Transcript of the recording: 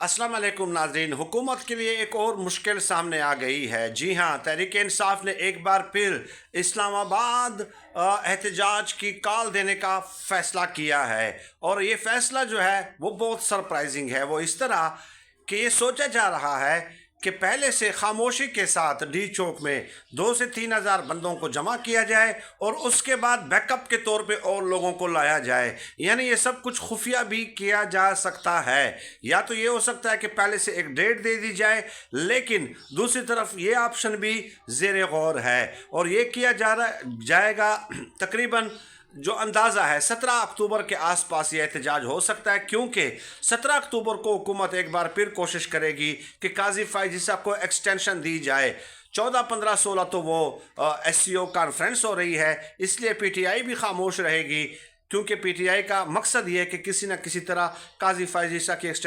अस्सलाम वालेकुम नाज़रीन। हुकूमत के लिए एक और मुश्किल सामने आ गई है। जी हाँ, तहरीक इंसाफ ने एक बार फिर इस्लामाबाद एहतजाज की कॉल देने का फ़ैसला किया है। और ये फ़ैसला जो है वो बहुत सरप्राइजिंग है। वो इस तरह कि ये सोचा जा रहा है कि पहले से खामोशी के साथ डी चौक में 2 से 3 हज़ार बंदों को जमा किया जाए और उसके बाद बैकअप के तौर पे और लोगों को लाया जाए। यानी ये सब कुछ खुफिया भी किया जा सकता है। या तो ये हो सकता है कि पहले से एक डेट दे दी जाए, लेकिन दूसरी तरफ ये ऑप्शन भी ज़ेर गौर है और ये किया जाएगा तकरीबन जो अंदाज़ा है 17 अक्टूबर के आसपास ये एहतजाज हो सकता है, क्योंकि 17 अक्टूबर को हुकूमत एक बार फिर कोशिश करेगी कि काजी फायज ईसा को एक्सटेंशन दी जाए। 14, 15, 16 तो वो SCO कॉन्फ्रेंस हो रही है, इसलिए PTI भी खामोश रहेगी, क्योंकि PTI का मकसद ये है कि किसी न किसी तरह काजी फायज ईसा की एक्सटेंशन